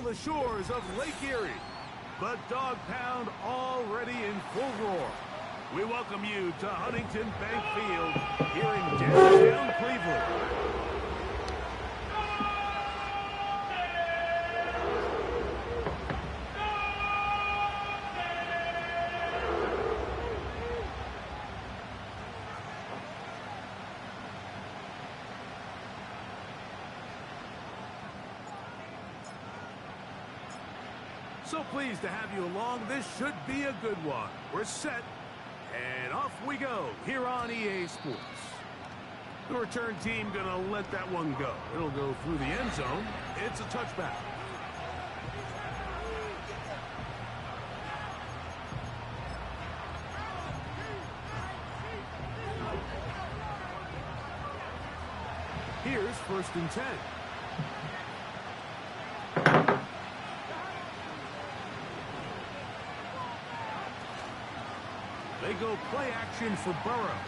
on the shores of Lake Erie. The Dog Pound already in full roar. We welcome you to Huntington Bank Field here in downtown Cleveland. So pleased to have you along. This should be a good one. We're set, and off we go here on EA Sports. The return team gonna let that one go. It'll go through the end zone. It's a touchback. Here's 1st and 10. They go play action for Burrow.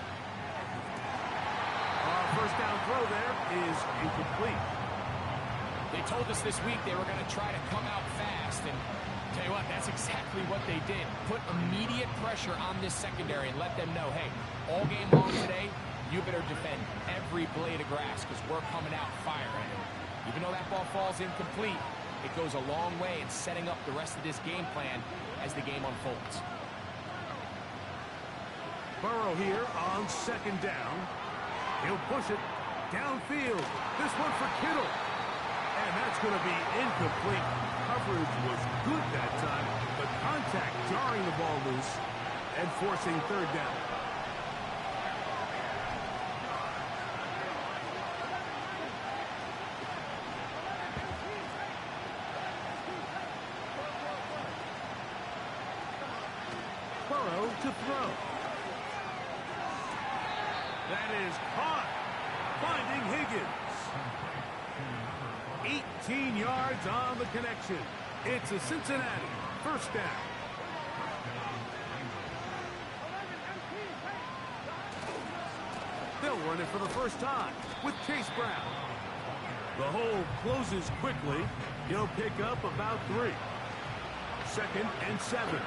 First down throw there is incomplete. They told us this week they were going to try to come out fast, and tell you what, that's exactly what they did. Put immediate pressure on this secondary and let them know, hey, all game long today, you better defend every blade of grass because we're coming out firing. Even though that ball falls incomplete, it goes a long way in setting up the rest of this game plan as the game unfolds. Burrow here on 2nd down. He'll push it downfield. This one for Kittle. And that's going to be incomplete. Coverage was good that time, but contact jarring the ball loose and forcing 3rd down. Burrow to throw. That is caught, finding Higgins. 18 yards on the connection. It's a Cincinnati 1st down. They'll run it for the first time with Chase Brown. The hole closes quickly. He'll pick up about 3. 2nd and 7.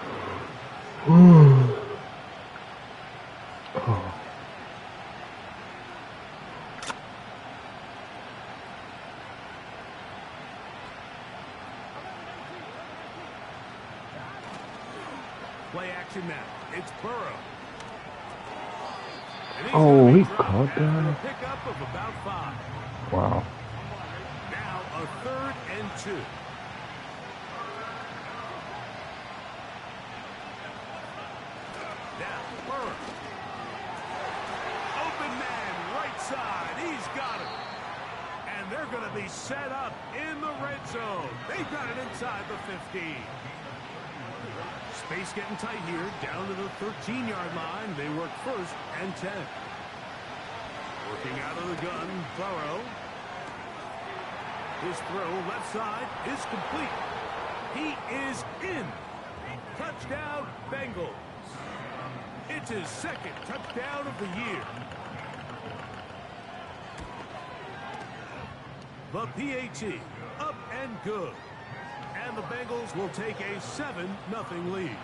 Play action now. It's Burrow. Oh, he caught that. Pickup of about 5. Wow. Now a 3rd and 2. Now Burrow. Open man, right side. He's got it. And they're going to be set up in the red zone. They've got it inside the 15. Space getting tight here, down to the 13-yard line. They work 1st and 10. Working out of the gun, Burrow. His throw left side is complete. He is in. Touchdown, Bengals. It's his 2nd touchdown of the year. The PAT, up and good. And the Bengals will take a 7-0 lead.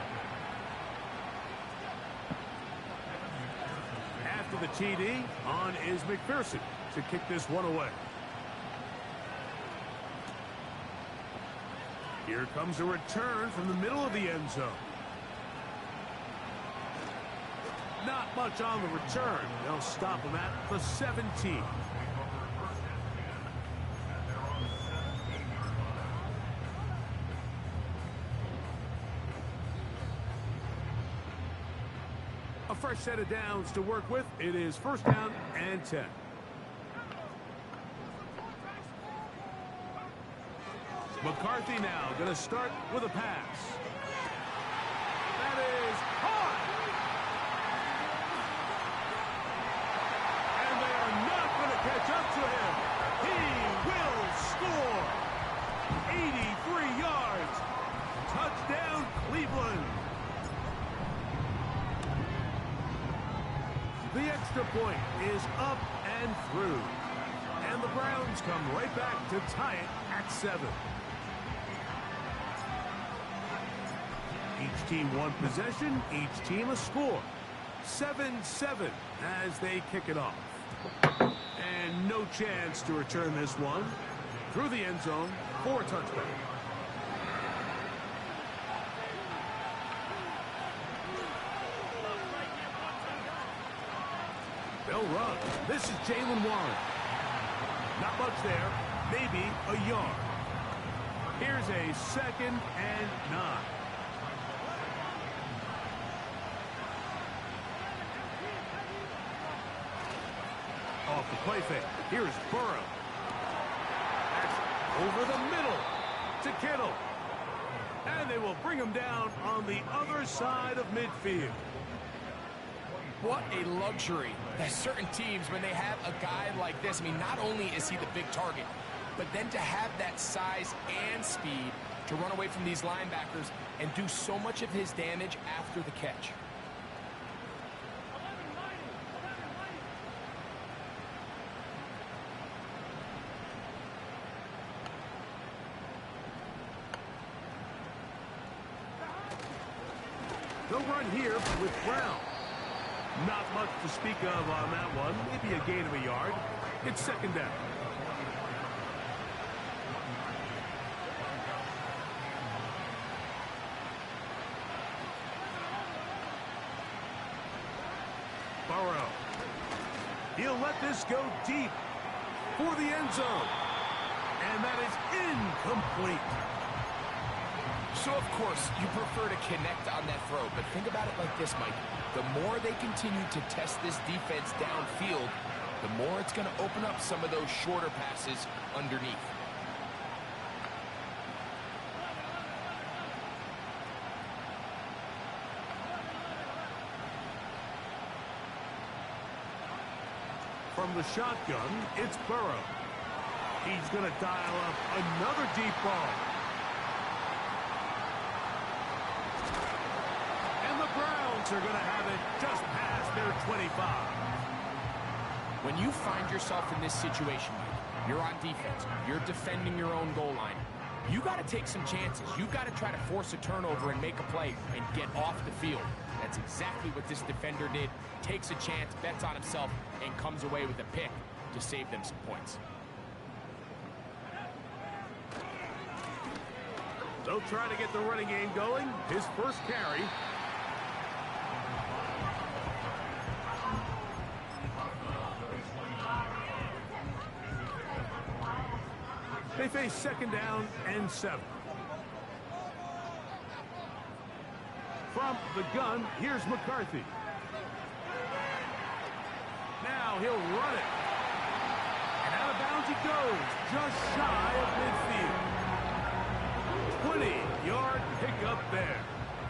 After the TD, on is McPherson to kick this one away. Here comes a return from the middle of the end zone. Not much on the return. They'll stop him at the 17. A fresh set of downs to work with. It is 1st down and 10. McCarthy now going to start with a pass. That is caught. And they are not going to catch up to him. He will score. 83 yards. Touchdown, Cleveland. The extra point is up and through. And the Browns come right back to tie it at 7. Each team one possession, each team a score. 7-7 as they kick it off. And no chance to return this one. Through the end zone for a touchback. They'll run. This is Jaylen Warren. Not much there. Maybe a yard. Here's a 2nd and 9. Off the play fake. Here's Burrow. That's over the middle to Kittle. And they will bring him down on the other side of midfield. What a luxury that certain teams, when they have a guy like this, I mean, not only is he the big target, but then to have that size and speed to run away from these linebackers and do so much of his damage after the catch. They'll run here with Brown. Not much to speak of on that one. Maybe a gain of a yard. It's 2nd down. Burrow. He'll let this go deep for the end zone. And that is incomplete. So, of course, you prefer to connect on that throw, but think about it like this, Mike. The more they continue to test this defense downfield, the more it's going to open up some of those shorter passes underneath. From the shotgun, it's Burrow. He's going to dial up another deep ball. And the Browns are going to have it just past their 25. When you find yourself in this situation, you're on defense, you're defending your own goal line, you got to take some chances. You got to try to force a turnover and make a play and get off the field. That's exactly what this defender did. Takes a chance, bets on himself, and comes away with a pick to save them some points. They'll try to get the running game going. His first carry. They face 2nd down and 7. From the gun, here's McCarthy. Now he'll run it. And out of bounds he goes, just shy of midfield. 20-yard pickup there.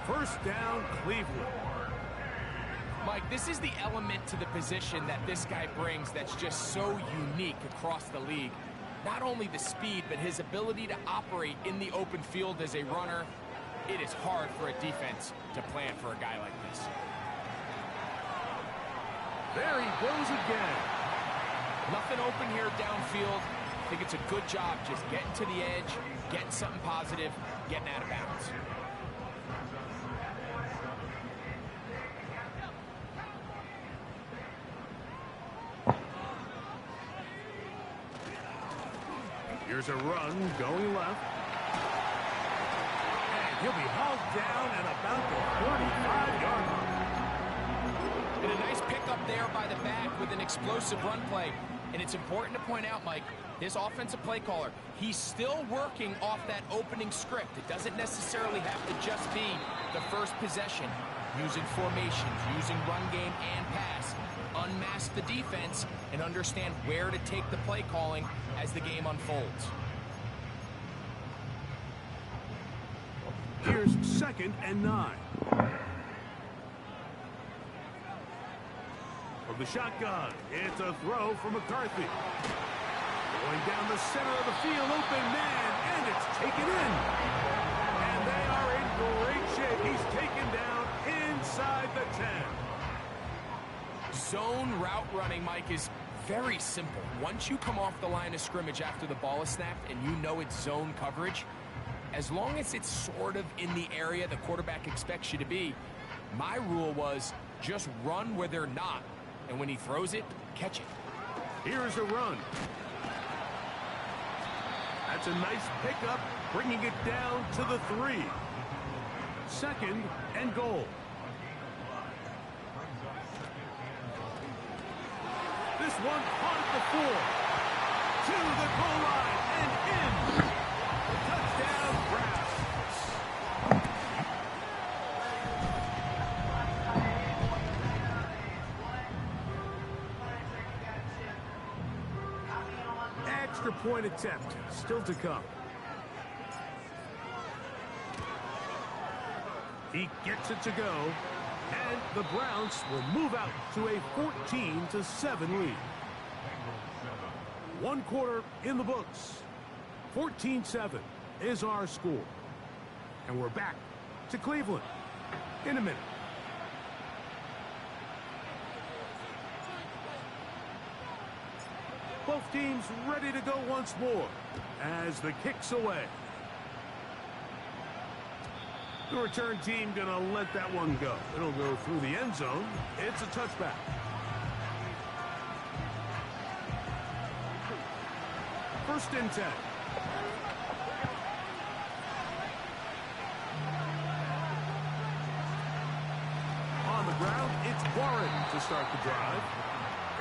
1st down, Cleveland. Mike, this is the element to the position that this guy brings that's just so unique across the league. Not only the speed, but his ability to operate in the open field as a runner. It is hard for a defense to plan for a guy like this. There he goes again. Nothing open here downfield. I think it's a good job just getting to the edge, getting something positive, getting out of bounds. Here's a run going left. And he'll be hauled down at about the 45-yard line. And a nice pickup there by the back with an explosive run play. And it's important to point out, Mike, this offensive play caller, he's still working off that opening script. It doesn't necessarily have to just be the first possession. Using formations, using run game and pass. Unmask the defense and understand where to take the play calling as the game unfolds. Here's 2nd and 9. From the shotgun, it's a throw from McCarthy. Going down the center of the field, open man, and it's taken in. And they are in great shape. He's taken down inside the 10. Zone route running, Mike, is very simple. Once you come off the line of scrimmage after the ball is snapped and you know it's zone coverage, as long as it's sort of in the area the quarterback expects you to be. My rule was just run where they're not, and when he throws it, catch it. Here's a run. That's a nice pickup, bringing it down to the 3. 2nd and goal. This one caught at the 4. To the goal line and in. Touchdown, Browns. Extra point attempt still to come. He gets it to go, and the Browns will move out to a 14-7 lead. 1 quarter in the books. 14-7 is our score. And we're back to Cleveland in a minute. Both teams ready to go once more as the kick's away. The return team gonna let that one go. It'll go through the end zone. It's a touchback. First and 10. On the ground, it's Warren to start the drive.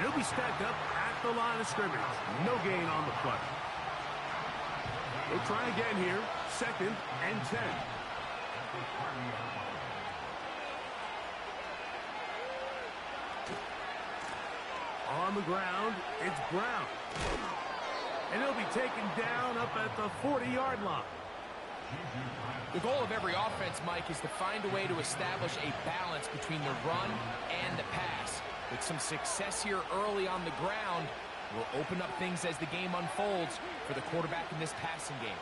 He'll be stacked up at the line of scrimmage. No gain on the play. We'll try again here. 2nd and 10. On the ground, it's Brown. And he'll be taken down up at the 40-yard line. The goal of every offense, Mike, is to find a way to establish a balance between the run and the pass. With some success here early on the ground, will open up things as the game unfolds for the quarterback in this passing game.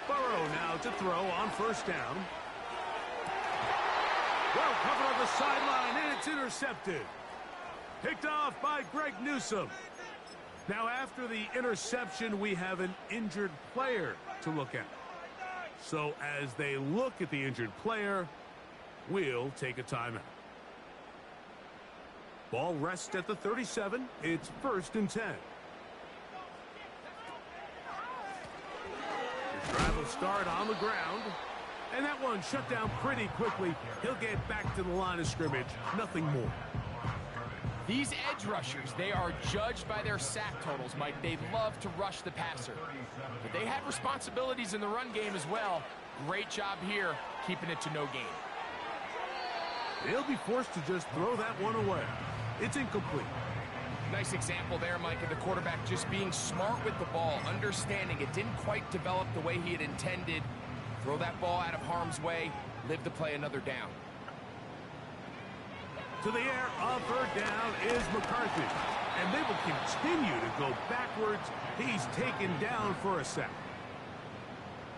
Burrow now to throw on first down. Well covered on the sideline, and it's intercepted. Picked off by Greg Newsome. Now after the interception, we have an injured player to look at. So as they look at the injured player, we'll take a timeout. Ball rests at the 37. It's 1st and 10. The drive will start on the ground. And that one shut down pretty quickly. He'll get back to the line of scrimmage. Nothing more. These edge rushers, they are judged by their sack totals, Mike. They love to rush the passer. But they have responsibilities in the run game as well. Great job here, keeping it to no gain. They'll be forced to just throw that one away. It's incomplete. Nice example there, Mike, of the quarterback just being smart with the ball, understanding it didn't quite develop the way he had intended. Throw that ball out of harm's way, live to play another down. To the air, on 3rd down is McCarthy. And they will continue to go backwards. He's taken down for a sack.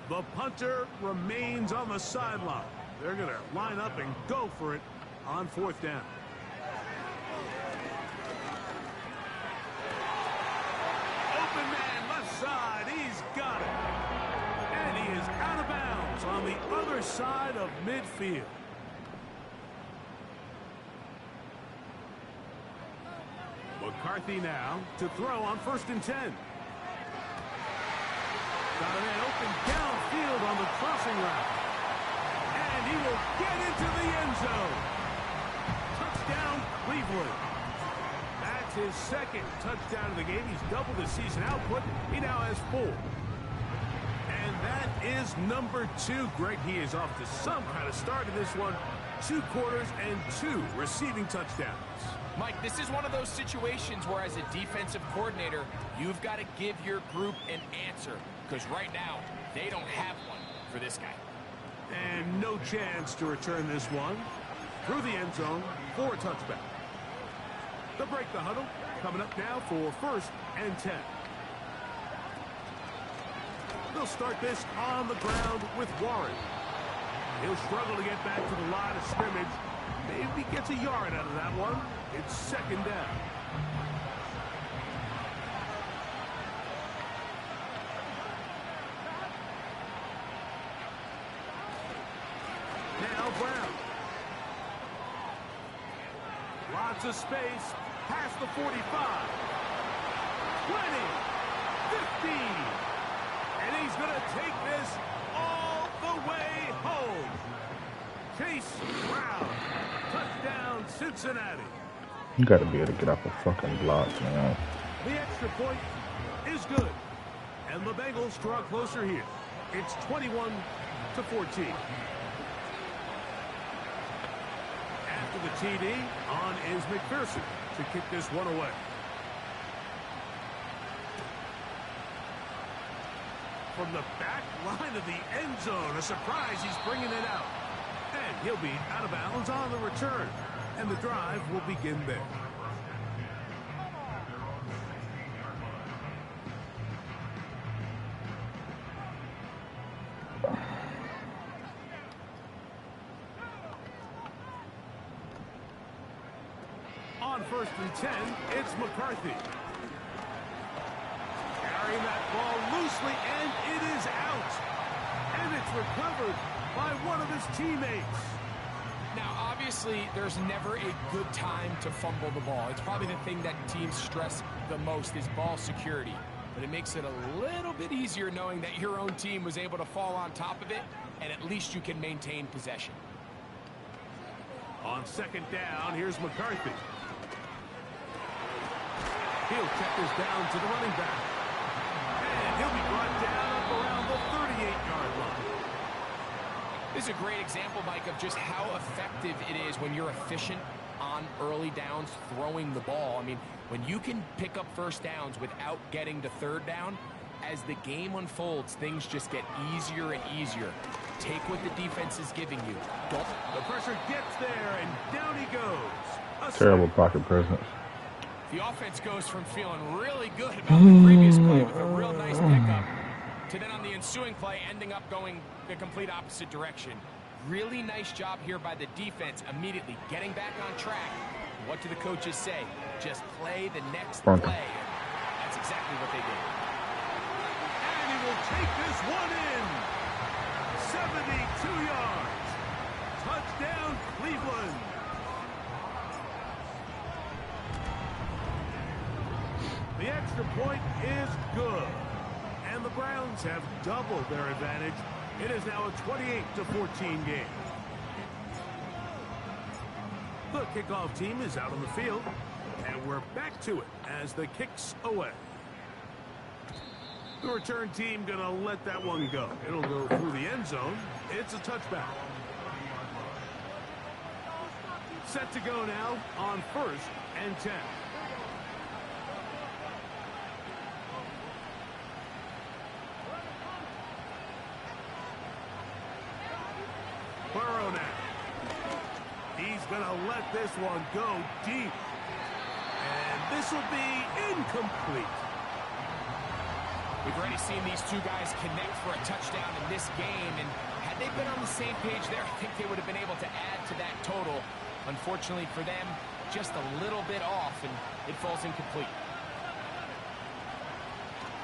The punter remains on the sideline. They're going to line up and go for it on 4th down. Open man, left side. He's got it. And he is out of bounds on the other side of midfield. McCarthy now to throw on 1st and 10. Got a man open downfield on the crossing route. And he will get into the end zone. Touchdown, Cleveland. That's his 2nd touchdown of the game. He's doubled his season output. He now has 4. And that is number 2. Greg, he is off to some kind of start in this one. 2 quarters and 2 receiving touchdowns. Mike, this is one of those situations where as a defensive coordinator, you've got to give your group an answer. Because right now, they don't have one for this guy. And no chance to return this one. Through the end zone for a touchback. They'll break the huddle. Coming up now for 1st and 10. They'll start this on the ground with Warren. He'll struggle to get back to the line of scrimmage. Maybe gets a yard out of that one. It's second down. Now Brown. Lots of space. Past the 45. 20. 15. And he's going to take this all the way home. Chase Brown. Touchdown, Cincinnati. You gotta be able to get off a fucking block, man. The extra point is good. And the Bengals draw closer here. It's 21-14. After the TD, on is McPherson to kick this one away. From the back line of the end zone, a surprise, he's bringing it out. And he'll be out of bounds on the return. And the drive will begin there. On 1st and 10, it's McCarthy. Carrying that ball loosely, and it is out. And it's recovered by one of his teammates. Now, obviously, there's never a good time to fumble the ball. It's probably the thing that teams stress the most is ball security. But it makes it a little bit easier knowing that your own team was able to fall on top of it, and at least you can maintain possession. On second down, here's McCarthy. He'll check this down to the running back. And he'll be brought down up around the 38-yard line. This is a great example, Mike, of just how effective it is when you're efficient on early downs throwing the ball. I mean, when you can pick up first downs without getting to third down, as the game unfolds, things just get easier and easier. Take what the defense is giving you. Don't. The pressure gets there, and down he goes. Terrible pocket presence. The offense goes from feeling really good about the previous play with a real nice pickup to then on the ensuing play ending up going the complete opposite direction. Really nice job here by the defense, immediately getting back on track. What do the coaches say? Just play the next play. That's exactly what they did. And he will take this one in. 72 yards. Touchdown, Cleveland. The extra point is good. And the Browns have doubled their advantage. It is now a 28-14 game. The kickoff team is out on the field. And we're back to it as the kick's away. The return team going to let that one go. It'll go through the end zone. It's a touchback. Set to go now on 1st and 10. Burrow now. He's going to let this one go deep. And this will be incomplete. We've already seen these two guys connect for a touchdown in this game, and had they been on the same page there, I think they would have been able to add to that total. Unfortunately for them, just a little bit off, and it falls incomplete.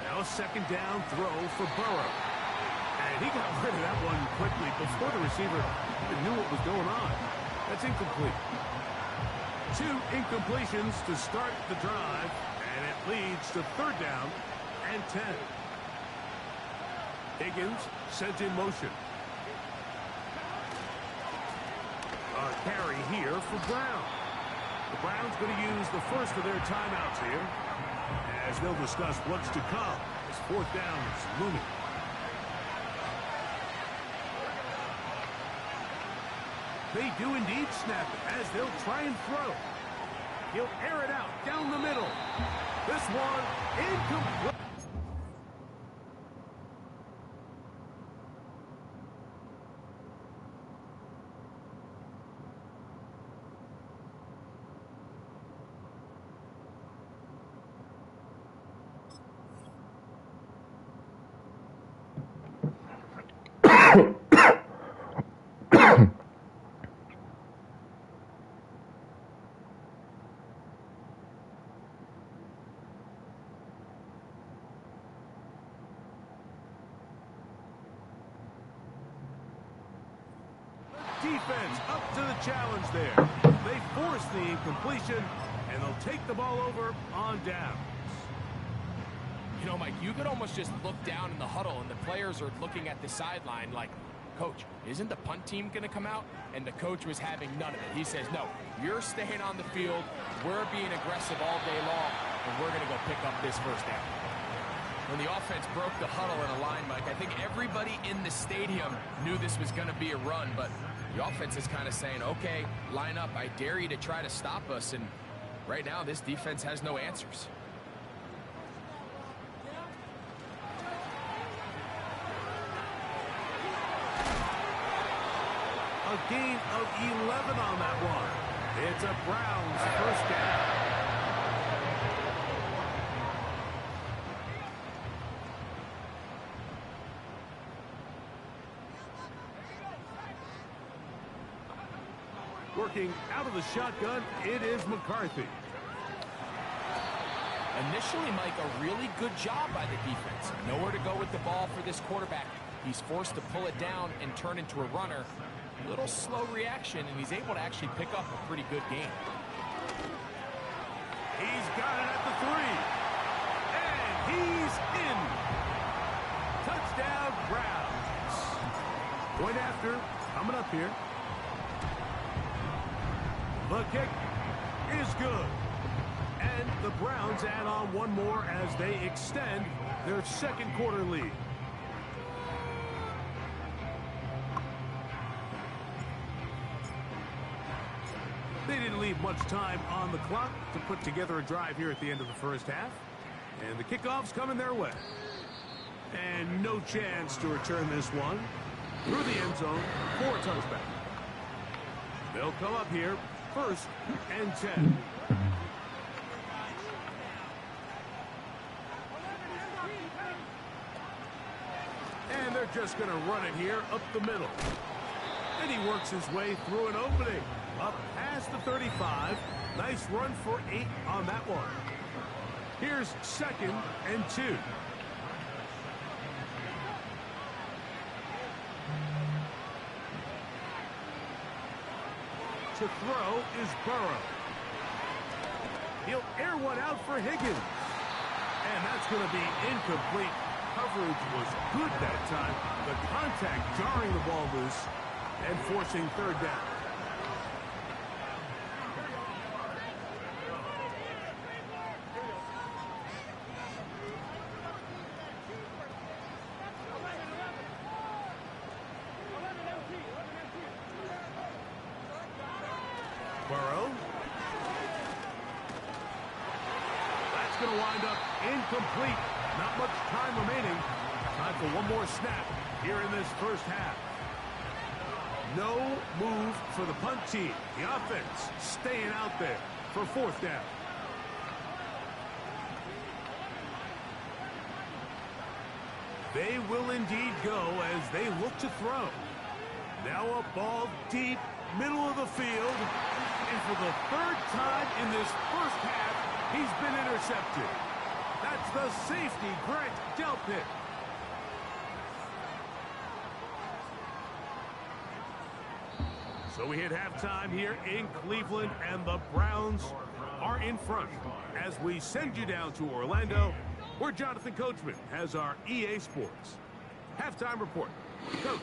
Now second down throw for Burrow. And he got rid of that one quickly before the receiver even knew what was going on. That's incomplete. 2 incompletions to start the drive, and it leads to third down and 10. Higgins sent in motion. A carry here for Brown. The Browns going to use the first of their timeouts here as they'll discuss what's to come as fourth down is looming. They do indeed snap it as they'll try and throw. He'll air it out down the middle. This one incomplete. defense up to the challenge there. They force the incompletion, and they'll take the ball over on downs. You know, Mike, you could almost just look down in the huddle, and the players are looking at the sideline like, Coach, isn't the punt team going to come out? And the coach was having none of it. He says, no, you're staying on the field. We're being aggressive all day long, and we're going to go pick up this first down. When the offense broke the huddle in a line, Mike, I think everybody in the stadium knew this was going to be a run, but the offense is kind of saying, okay, line up. I dare you to try to stop us, and right now this defense has no answers. A gain of 11 on that one. It's a Browns first down. Working out of the shotgun, it is McCarthy. Initially, Mike, a really good job by the defense. Nowhere to go with the ball for this quarterback. He's forced to pull it down and turn into a runner. A little slow reaction, and he's able to actually pick up a pretty good game. He's got it at the 3. And he's in. Touchdown, Browns. Point after, coming up here. The kick is good. And the Browns add on one more as they extend their second quarter lead. They didn't leave much time on the clock to put together a drive here at the end of the first half. And the kickoff's coming their way. And no chance to return this one through the end zone for a touchback. They'll come up here, 1st and 10. And they're just going to run it here up the middle. And he works his way through an opening. Up past the 35. Nice run for 8 on that one. Here's 2nd and 2. To throw is Burrow. He'll air one out for Higgins. And that's going to be incomplete. Coverage was good that time. The contact jarring the ball loose and forcing 3rd down. Burrow. That's going to wind up incomplete. Not much time remaining. Time for one more snap here in this first half. No move for the punt team. The offense staying out there for 4th down. They will indeed go as they look to throw. Now a ball deep, middle of the field. And for the 3rd time in this first half, he's been intercepted. That's the safety, Grant Delpit. So we hit halftime here in Cleveland, and the Browns are in front. As we send you down to Orlando, where Jonathan Coachman has our EA Sports halftime report. Coach.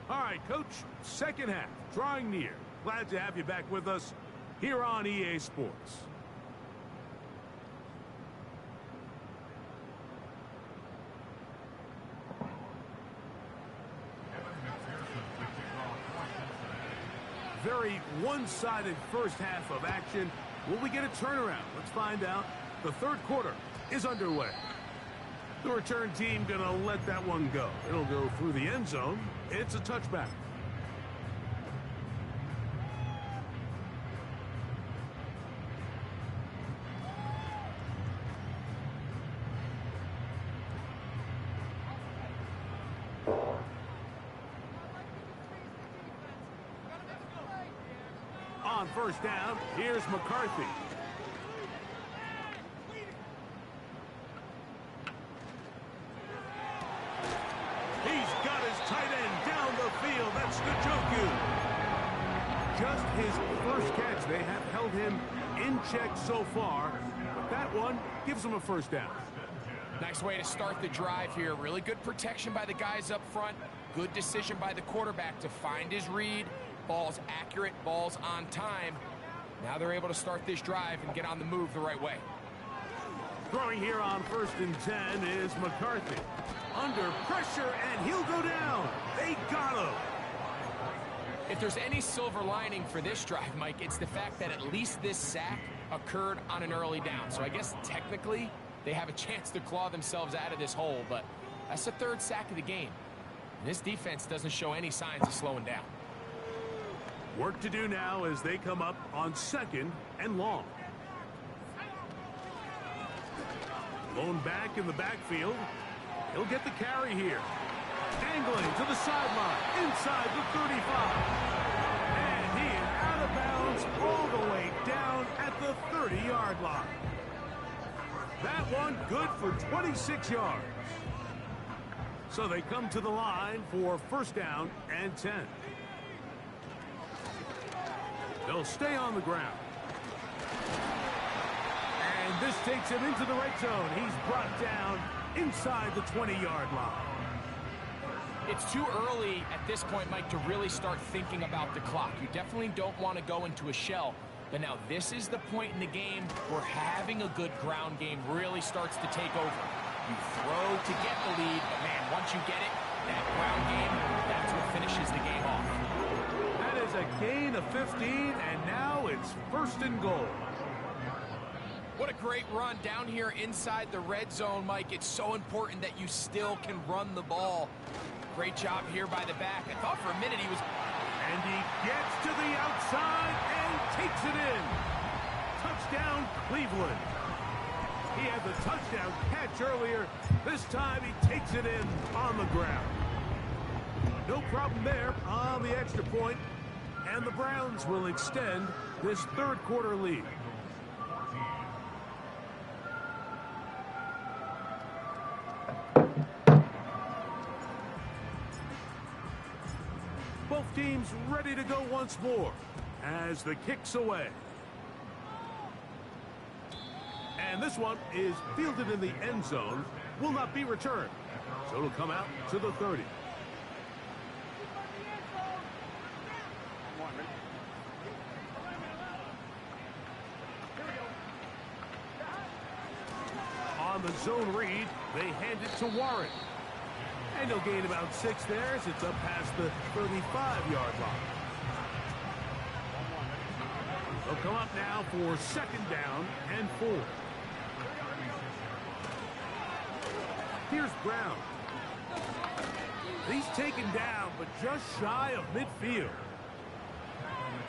All right, Coach, second half, drawing near. Glad to have you back with us here on EA Sports. Very one-sided first half of action. Will we get a turnaround? Let's find out. The 3rd quarter is underway. The return team going to let that one go. It'll go through the end zone. It's a touchback. on first down. Here's McCarthy. He's got his tight end down the field. That's Njoku. Just his first catch. They have held him in check so far, but that one gives him a first down. Nice way to start the drive here. Really good protection by the guys up front. Good decision by the quarterback to find his read. Ball's accurate, ball's on time. Now they're able to start this drive and get on the move the right way. Throwing here on 1st and 10 is McCarthy. Under pressure, and he'll go down. They got him. If there's any silver lining for this drive, Mike, it's the fact that at least this sack occurred on an early down. So I guess technically they have a chance to claw themselves out of this hole, but that's the 3rd sack of the game. And this defense doesn't show any signs of slowing down. Work to do now as they come up on 2nd and long. Lone back in the backfield. He'll get the carry here. Angling to the sideline, inside the 35. And he is out of bounds all the way down at the 30-yard line. That one good for 26 yards. So they come to the line for 1st down and 10. They'll stay on the ground. And this takes him into the red zone. He's brought down inside the 20-yard line. It's too early at this point, Mike, to really start thinking about the clock. You definitely don't want to go into a shell. But now this is the point in the game where having a good ground game really starts to take over. You throw to get the lead, but man, once you get it, that ground game, that's what finishes the game off. That is a gain of 15, and now it's 1st and goal. What a great run down here inside the red zone, Mike. It's so important that you still can run the ball. Great job here by the back. I thought for a minute he was... And he gets to the outside and takes it in. Touchdown, Cleveland. He had the touchdown catch earlier. This time he takes it in on the ground. No problem there on the extra point. And the Browns will extend this 3rd quarter lead. Both teams ready to go once more as the kick's away. And this one is fielded in the end zone, will not be returned. So it'll come out to the 30. On the zone read, they hand it to Warren. And he'll gain about 6 there as it's up past the 35-yard line. They'll come up now for 2nd down and 4. Here's Brown. He's taken down, but just shy of midfield.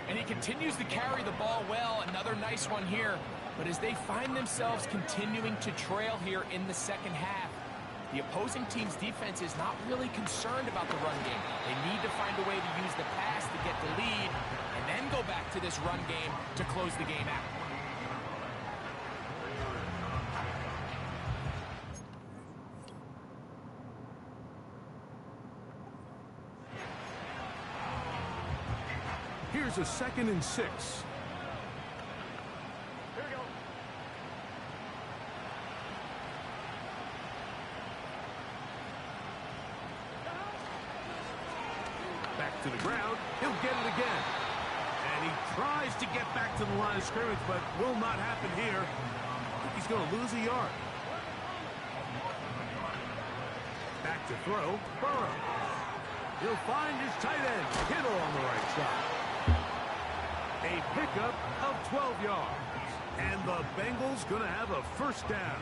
And he continues to carry the ball well. Another nice one here. But as they find themselves continuing to trail here in the 2nd half, the opposing team's defense is not really concerned about the run game. They need to find a way to use the pass to get the lead and then go back to this run game to close the game out. Here's a 2nd and 6. Back to the ground. He'll get it again. And he tries to get back to the line of scrimmage, but will not happen here. I think he's going to lose a yard. Back to throw. Burrow. He'll find his tight end. Kittle on the right side. A pickup of 12 yards. And the Bengals going to have a 1st down.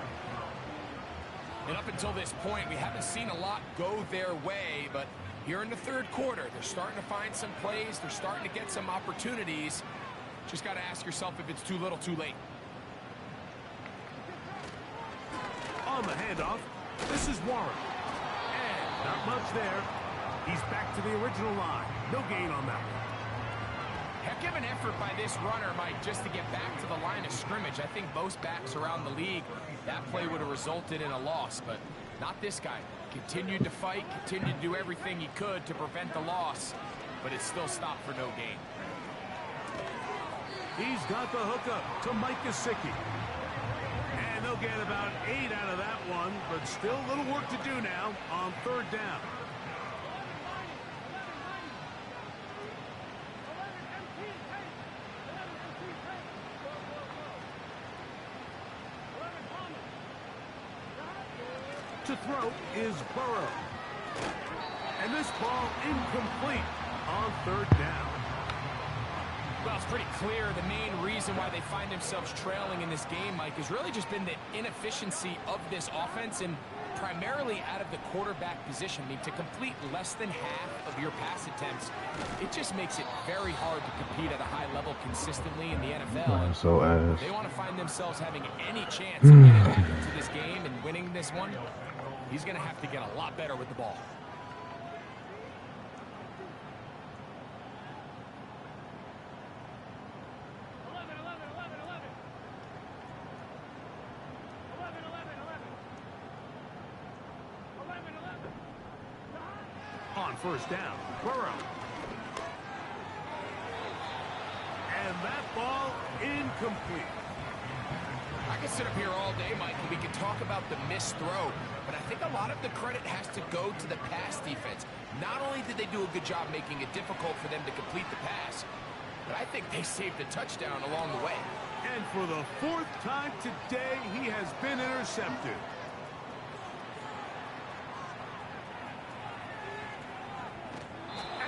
And up until this point, we haven't seen a lot go their way, but here in the 3rd quarter, they're starting to find some plays. They're starting to get some opportunities. Just got to ask yourself if it's too little, too late. On the handoff, this is Warren. And not much there. He's back to the original line. No gain on that one. Heck of an effort by this runner, Mike, just to get back to the line of scrimmage. I think most backs around the league, that play would have resulted in a loss, but not this guy. Continued to fight, continued to do everything he could to prevent the loss, but it still stopped for no gain. He's got the hookup to Mike Gesicki. And they'll get about 8 out of that one, but still a little work to do now on 3rd down. To throw is Burrow. And this ball incomplete on 3rd down. Well, it's pretty clear the main reason why they find themselves trailing in this game, Mike, has really just been the inefficiency of this offense and primarily out of the quarterback position. I mean, to complete less than half of your pass attempts, it just makes it very hard to compete at a high level consistently in the NFL. I'm so ass. They want to find themselves having any chance of getting back into this game and winning this one. He's going to have to get a lot better with the ball. On 1st down, Burrow. And that ball incomplete. I could sit up here all day, Mike, and we could talk about the missed throw, but I think a lot of the credit has to go to the pass defense. Not only did they do a good job making it difficult for them to complete the pass, but I think they saved a touchdown along the way. And for the 4th time today, he has been intercepted.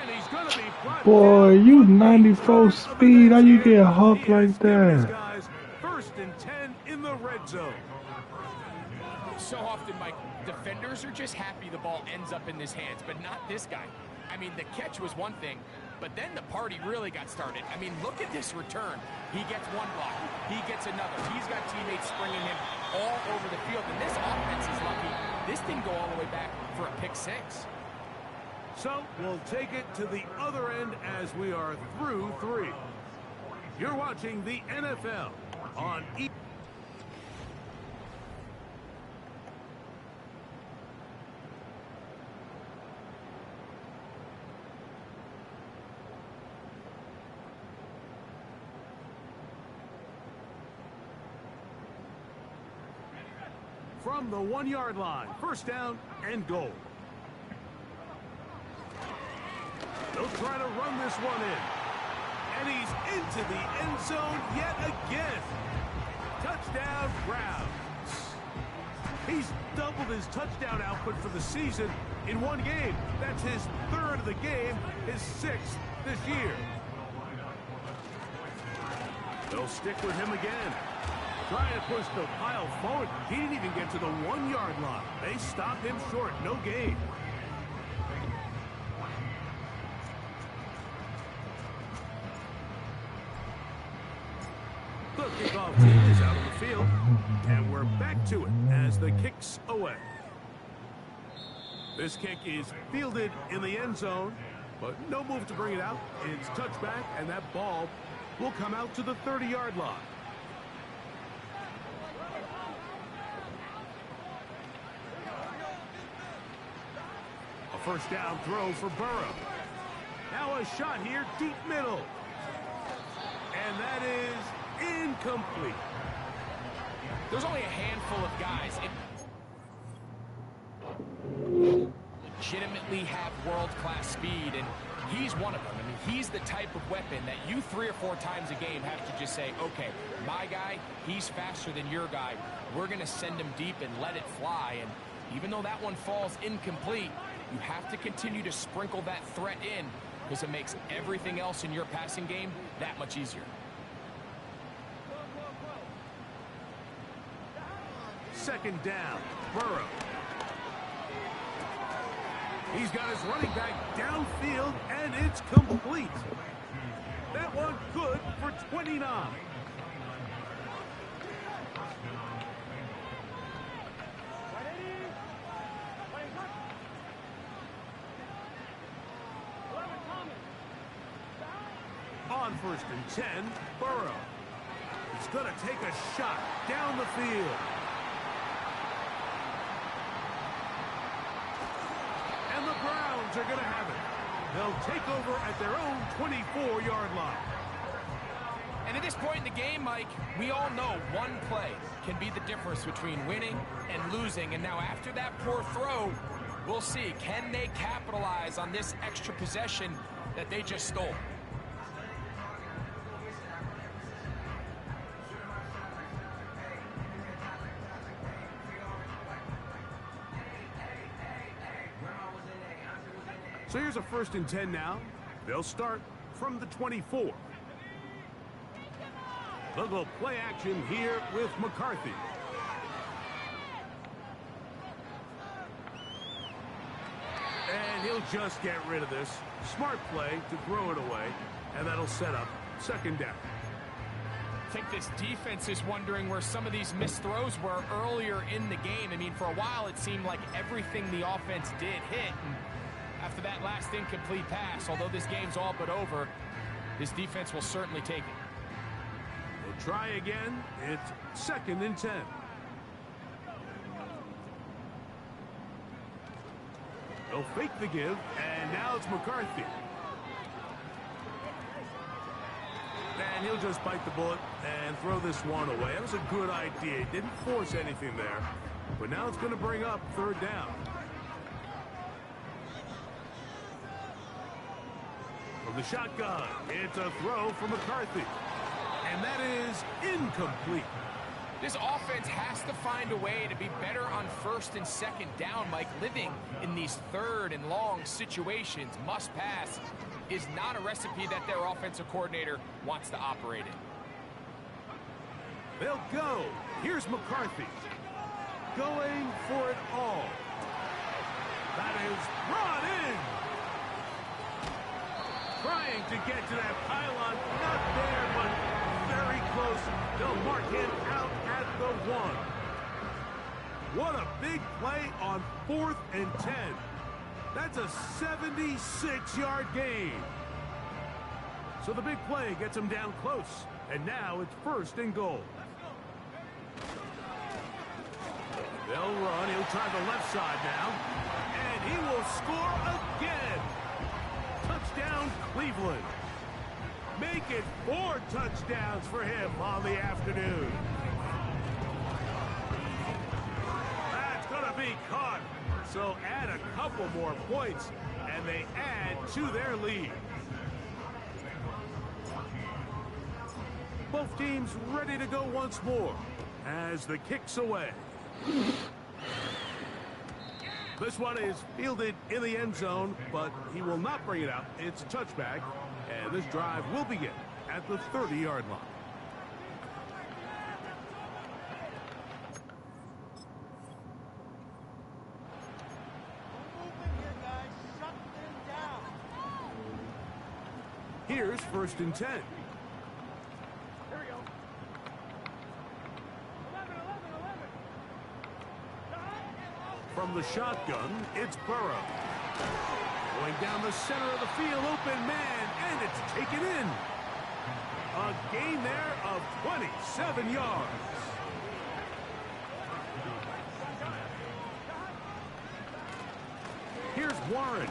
And he's going to be brought Boy, down. you 94 speed. How you get hucked like that? Guys, 1st and 10 in the red zone. So often, Mike, defenders are just happy the ball ends up in his hands, but not this guy. I mean, the catch was one thing, but then the party really got started. I mean, look at this return. He gets one block. He gets another. He's got teammates springing him all over the field, and this offense is lucky. This didn't go all the way back for a pick 6. So we'll take it to the other end as we are through 3. You're watching the NFL on From the 1-yard line, 1st down and goal. They'll try to run this one in. And he's into the end zone yet again. Touchdown, Browns. He's doubled his touchdown output for the season in one game. That's his 3rd of the game, his 6th this year. They'll stick with him again. Trying to push the pile forward. He didn't even get to the 1-yard line. They stopped him short. No gain. The kickoff team is out of the field. And we're back to it as the kick's away. This kick is fielded in the end zone, but no move to bring it out. It's touchback, and that ball will come out to the 30-yard line. A 1st down throw for Burrow. Now a shot here, deep middle. And that is incomplete. There's only a handful of guys legitimately have world-class speed, and he's one of them. I mean, he's the type of weapon that you 3 or 4 times a game have to just say, okay, my guy, he's faster than your guy. We're going to send him deep and let it fly. And even though that one falls incomplete, you have to continue to sprinkle that threat in because it makes everything else in your passing game that much easier. 2nd down, Burrow. He's got his running back downfield, and it's complete. That one good for 29. On On 1st and 10, Burrow. He's going to take a shot down the field. And the Browns are going to have it. They'll take over at their own 24-yard line. And at this point in the game, Mike, we all know one play can be the difference between winning and losing. And now after that poor throw, we'll see, can they capitalize on this extra possession that they just stole? So here's a 1st and 10 now. They'll start from the 24. They'll go play action here with McCarthy. And he'll just get rid of this. Smart play to throw it away, and that'll set up 2nd down. I think this defense is wondering where some of these missed throws were earlier in the game. I mean, for a while it seemed like everything the offense did hit. And after that last incomplete pass, although this game's all but over, this defense will certainly take it. They'll try again. It's 2nd and 10. They'll fake the give, and now it's McCarthy. And he'll just bite the bullet and throw this one away. That was a good idea. He didn't force anything there. But now it's going to bring up 3rd down. From the shotgun, it's a throw for McCarthy. And that is incomplete. This offense has to find a way to be better on 1st and 2nd down, Mike. Living in these 3rd and long situations, must pass, is not a recipe that their offensive coordinator wants to operate in. They'll go. Here's McCarthy. Going for it all. That is brought in. Trying to get to that pylon. Not there, but very close. They'll mark him out at the 1. What a big play on 4th and 10. That's a 76-yard gain. So the big play gets him down close. And now it's 1st and goal. They'll run. He'll try the left side now. And he will score again. Touchdown, Cleveland. Make it 4 touchdowns for him on the afternoon. That's going to be caught. So add a couple more points, and they add to their lead. Both teams ready to go once more as the kick's away. This one is fielded in the end zone, but he will not bring it out. It's a touchback, and this drive will begin at the 30-yard line. Here's 1st and 10. From the shotgun, it's Burrow. Going down the center of the field, open man, and it's taken in. A gain there of 27 yards. Here's Warren.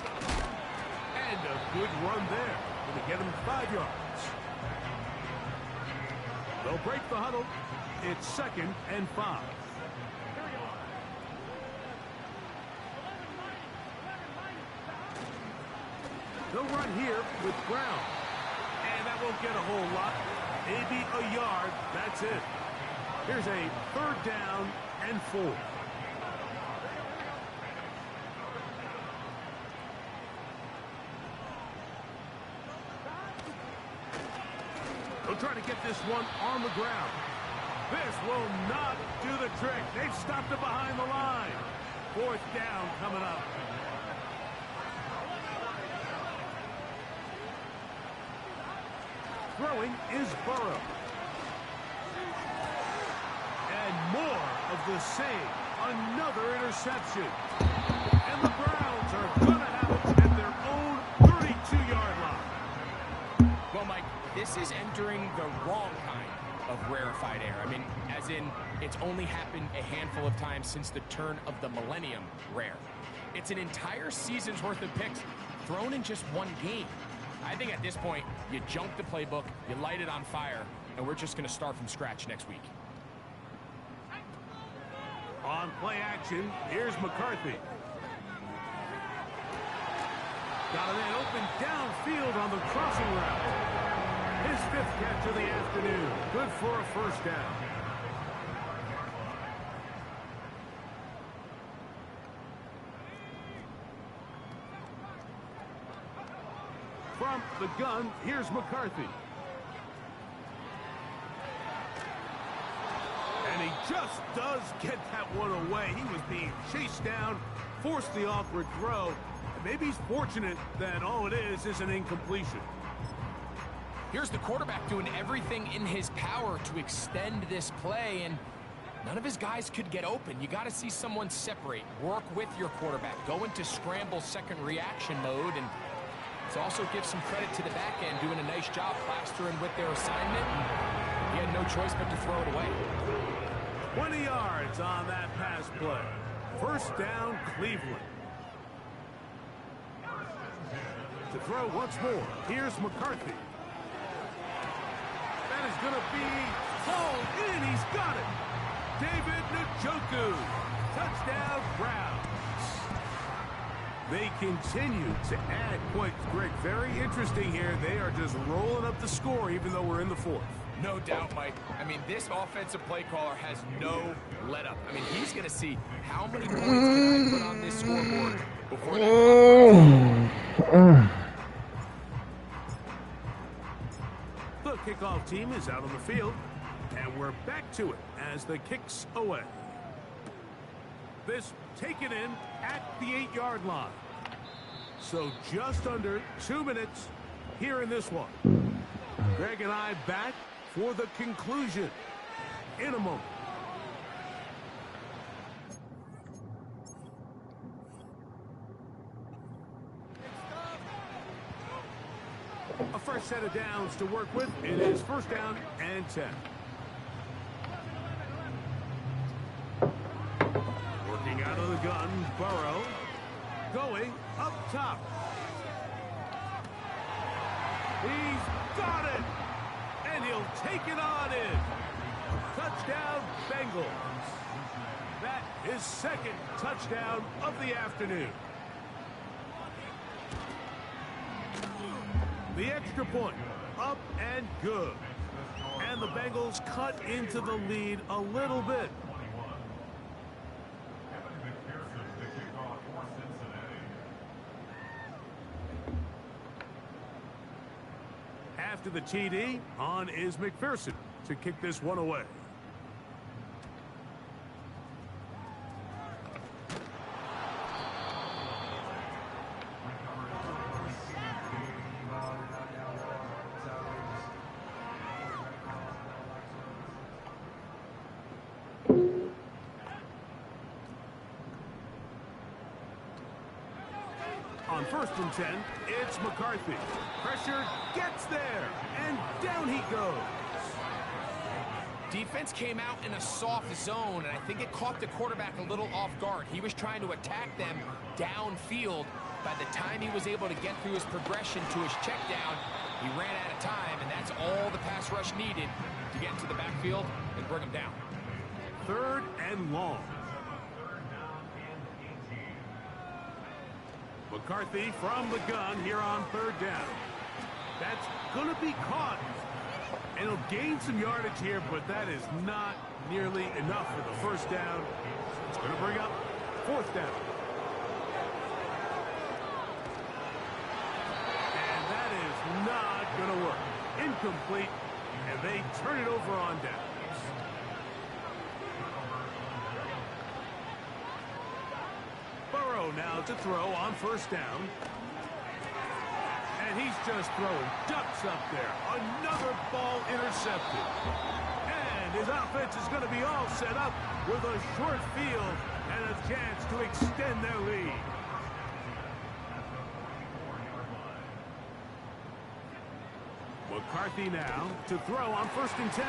And a good run there. Going to get him 5 yards. They'll break the huddle. It's 2nd and 5. They'll run here with Brown. And that won't get a whole lot. Maybe a yard. That's it. Here's a 3rd down and 4. They'll try to get this one on the ground. This will not do the trick. They've stopped it behind the line. 4th down coming up. Throwing is Burrow. And more of the same. Another interception. And the Browns are going to have it at their own 32-yard line. Well, Mike, this is entering the wrong kind of rarefied air. I mean, as in, it's only happened a handful of times since the turn of the millennium rare. It's an entire season's worth of picks thrown in just one game. I think at this point, you junk the playbook, you light it on fire, and we're just going to start from scratch next week. On play action, here's McCarthy. Got a man open downfield on the crossing route. His 5th catch of the afternoon. Good for a first down. From the gun, here's McCarthy. And he just does get that one away. He was being chased down, forced the awkward throw. Maybe he's fortunate that all it is an incompletion. Here's the quarterback doing everything in his power to extend this play, and none of his guys could get open. You got to see someone separate, work with your quarterback, go into scramble second reaction mode, and to also give some credit to the back end, doing a nice job plastering with their assignment. And he had no choice but to throw it away. 20 yards on that pass play. First down, Cleveland. To throw once more, here's McCarthy. That is going to be hauled in. He's got it. David Njoku. Touchdown, Browns. They continue to add points. Greg, very interesting here. They are just rolling up the score even though we're in the 4th. No doubt, Mike. I mean, this offensive play caller has no let-up. I mean, he's going to see how many points can I put on this scoreboard before that. The kickoff team is out on the field, and we're back to it as the kick's away. This taken in at the 8-yard line. So just under 2 minutes here in this one. Greg and I back for the conclusion in a moment. A fresh set of downs to work with. It is first down and 10. Working out of the gun, Burrow. Going up top. He's got it. And he'll take it on in. Touchdown, Bengals. That is second touchdown of the afternoon. The extra point, up and good. And the Bengals cut into the lead a little bit. After the TD, on is McPherson to kick this one away. On 1st and 10, it's McCarthy. Pressure gets there, and down he goes. Defense came out in a soft zone, and I think it caught the quarterback a little off guard. He was trying to attack them downfield. By the time he was able to get through his progression to his check down, he ran out of time, and that's all the pass rush needed to get into the backfield and bring him down. 3rd and long. McCarthy from the gun here on 3rd down. That's going to be caught. And he'll gain some yardage here, but that is not nearly enough for the first down. It's going to bring up 4th down. And that is not going to work. Incomplete, and they turn it over on down. Now to throw on 1st down. And he's just throwing ducks up there. Another ball intercepted. And his offense is going to be all set up with a short field and a chance to extend their lead. McCarthy now to throw on 1st and 10.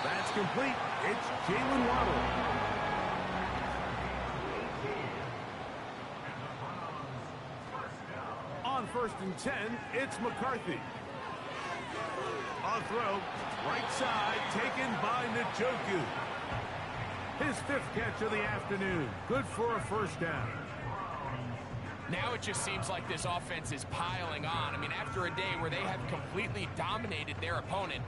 That's complete. It's Jalen Waddle. On 1st and 10, it's McCarthy. On throw, right side, taken by Njoku. His 5th catch of the afternoon. Good for a 1st down. Now it just seems like this offense is piling on. I mean, after a day where they have completely dominated their opponent,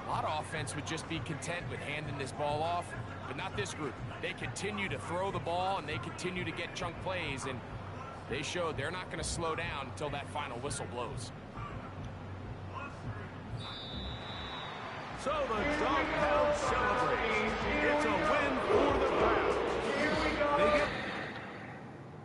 a lot of offense would just be content with handing this ball off, but not this group. They continue to throw the ball, and they continue to get chunk plays, and they showed they're not going to slow down until that final whistle blows. So the Doghound celebrates. It's a win for the